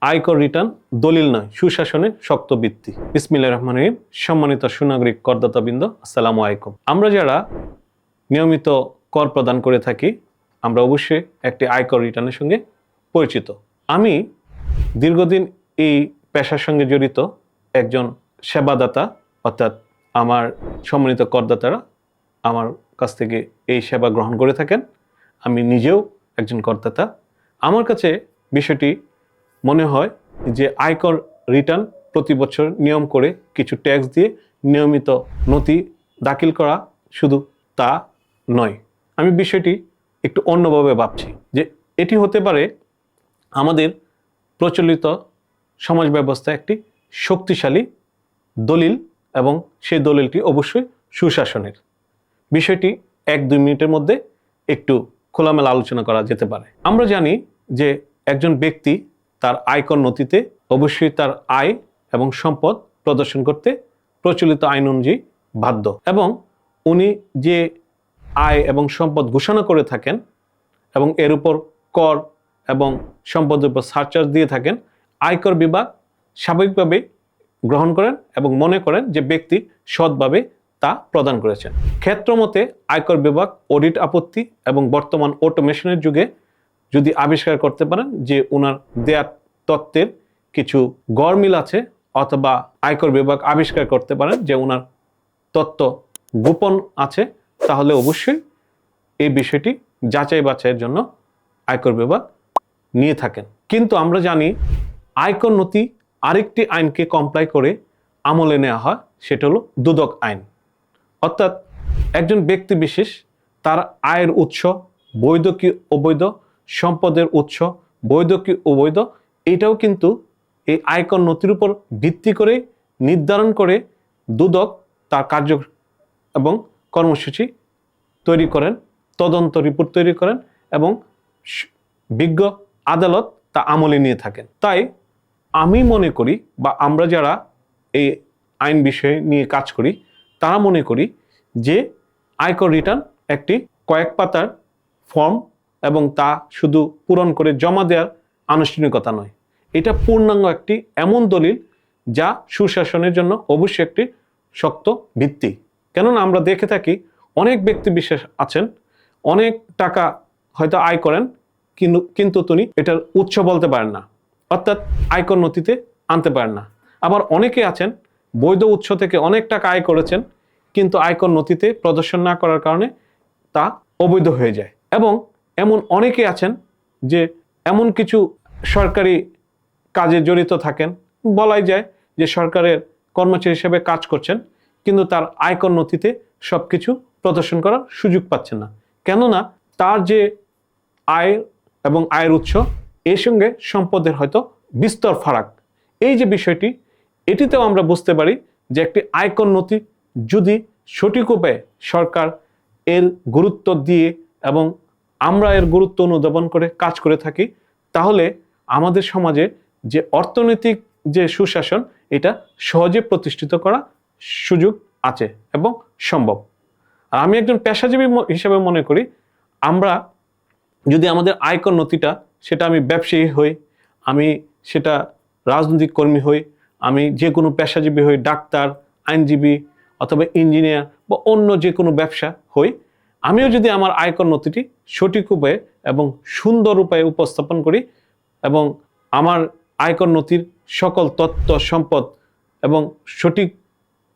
আয়কর রিটার্ন দলিল নয়, সুশাসনের শক্ত ভিত্তি। বিসমিল্লাহির রহমানির রহিম। সম্মানিত সুনাগরিক করদাতাবৃন্দ, আসসালামু আলাইকুম। আমরা যারা নিয়মিত কর প্রদান করে থাকি, আমরা অবশ্যই একটি আয়কর রিটার্নের সঙ্গে পরিচিত। আমি দীর্ঘদিন এই পেশার সঙ্গে জড়িত একজন সেবাদাতা, অর্থাৎ আমার সম্মানিত করদাতারা আমার কাছ থেকে এই সেবা গ্রহণ করে থাকেন। আমি নিজেও একজন করদাতা। আমার কাছে বিষয়টি মনে হয় যে আয়কর রিটার্ন প্রতি বছর নিয়ম করে কিছু ট্যাক্স দিয়ে নিয়মিত নথি দাখিল করা শুধু তা নয়। আমি বিষয়টি একটু অন্যভাবে ভাবছি যে এটি হতে পারে আমাদের প্রচলিত সমাজ ব্যবস্থা একটি শক্তিশালী দলিল, এবং সেই দলিলটি অবশ্যই সুশাসনের। বিষয়টি 1-2 মিনিটের মধ্যে একটু খোলামেলা আলোচনা করা যেতে পারে। আমরা জানি যে একজন ব্যক্তি তার আয়কর নথিতে অবশ্যই তার আয় এবং সম্পদ প্রদর্শন করতে প্রচলিত আইন অনুযায়ী বাধ্য, এবং উনি যে আয় এবং সম্পদ ঘোষণা করে থাকেন এবং এর উপর কর এবং সম্পদের উপর সারচার্জ দিয়ে থাকেন, আয়কর বিভাগ স্বাভাবিকভাবে গ্রহণ করেন এবং মনে করেন যে ব্যক্তি সৎভাবে তা প্রদান করেছেন। ক্ষেত্রমতে আয়কর বিভাগ অডিট আপত্তি এবং বর্তমান অটোমেশনের যুগে যদি আবিষ্কার করতে পারেন যে ওনার দেয়া তথ্যের কিছু গরমিল আছে, অথবা আয়কর বিভাগ আবিষ্কার করতে পারেন যে ওনার তথ্য গোপন আছে, তাহলে অবশ্যই এই বিষয়টি যাচাই বাছাইয়ের জন্য আয়কর বিভাগ নিয়ে থাকেন। কিন্তু আমরা জানি আয়কর নথি আরেকটি আইনকে কমপ্লাই করে আমলে নেওয়া হয়, সেটা হলো দুদক আইন। অর্থাৎ একজন ব্যক্তি বিশেষ তার আয়ের উৎস বৈধ কি অবৈধ, সম্পদের উৎস বৈধ কি অবৈধ, এটাও কিন্তু এই আয়কর নথির উপর ভিত্তি করে নির্ধারণ করে দুদক তার কার্য এবং কর্মসূচি তৈরি করেন, তদন্ত রিপোর্ট তৈরি করেন এবং বিজ্ঞ আদালত তা আমলে নিয়ে থাকেন। তাই আমি মনে করি, বা আমরা যারা এই আইন বিষয় নিয়ে কাজ করি তারা মনে করি যে আয়কর রিটার্ন একটি কয়েক পাতার ফর্ম, এবং তা শুধু পূরণ করে জমা দেওয়ার আনুষ্ঠানিকতা নয়। এটা পূর্ণাঙ্গ একটি এমন দলিল যা সুশাসনের জন্য অবশ্যই একটি শক্ত ভিত্তি। কেননা আমরা দেখে থাকি অনেক ব্যক্তি বিশেষ আছেন, অনেক টাকা হয়তো আয় করেন, কিন্তু তিনি এটার উৎস বলতে পারেন না, অর্থাৎ আয়কর নথিতে আনতে পারেন না। আবার অনেকে আছেন বৈধ উৎস থেকে অনেক টাকা আয় করেছেন, কিন্তু আয়কর নথিতে প্রদর্শন না করার কারণে তা অবৈধ হয়ে যায়। এবং এমন অনেকে আছেন যে এমন কিছু সরকারি কাজে জড়িত থাকেন, বলাই যায় যে সরকারের কর্মচারী হিসেবে কাজ করছেন, কিন্তু তার আয়কর নথিতে সব কিছু প্রদর্শন করার সুযোগ পাচ্ছেন না। কেননা তার যে আয় এবং আয়ের উৎস এর সঙ্গে সম্পদের হয়তো বিস্তর ফারাক। এই যে বিষয়টি, এটিতেও আমরা বুঝতে পারি যে একটি আয়কর নথি যদি সঠিক উপায়ে সরকার এর গুরুত্ব দিয়ে এবং আমরা এর গুরুত্ব অনুধাবন করে কাজ করে থাকি, তাহলে আমাদের সমাজে যে অর্থনৈতিক যে সুশাসন, এটা সহজে প্রতিষ্ঠিত করা সুযোগ আছে এবং সম্ভব। আর আমি একজন পেশাজীবী হিসেবে মনে করি, আমরা যদি আমাদের আয়কর নথিটা, সেটা আমি ব্যবসায়ী হই, আমি সেটা রাজনৈতিক কর্মী হই, আমি যে কোনো পেশাজীবী হই, ডাক্তার, আইনজীবী অথবা ইঞ্জিনিয়ার বা অন্য যে কোনো ব্যবসা হই, আমিও যদি আমার আয়কর নথিটি সঠিক উপায়ে এবং সুন্দর উপায়ে উপস্থাপন করি এবং আমার আয়কর নথির সকল তথ্য সম্পদ এবং সঠিক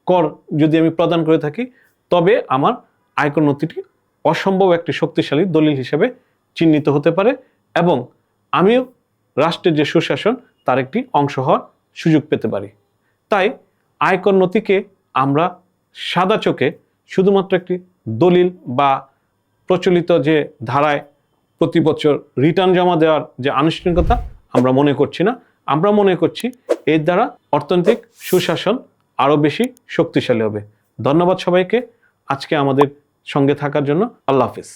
কর যদি আমি প্রদান করে থাকি, তবে আমার আয়কর নথিটি অসম্ভব একটি শক্তিশালী দলিল হিসেবে চিহ্নিত হতে পারে, এবং আমিও রাষ্ট্রের যে সুশাসন তার একটি অংশ হওয়ার সুযোগ পেতে পারি। তাই আয়কর নথিকে আমরা সাদা চোখে শুধুমাত্র একটি দলিল বা প্রচলিত যে ধারায় প্রতি বছর রিটার্ন জমা দেওয়ার যে আনুষ্ঠানিকতা আমরা মনে করছি না। আমরা মনে করছি এর দ্বারা অর্থনৈতিক সুশাসন আরও বেশি শক্তিশালী হবে। ধন্যবাদ সবাইকে আজকে আমাদের সঙ্গে থাকার জন্য। আল্লাহ হাফেজ।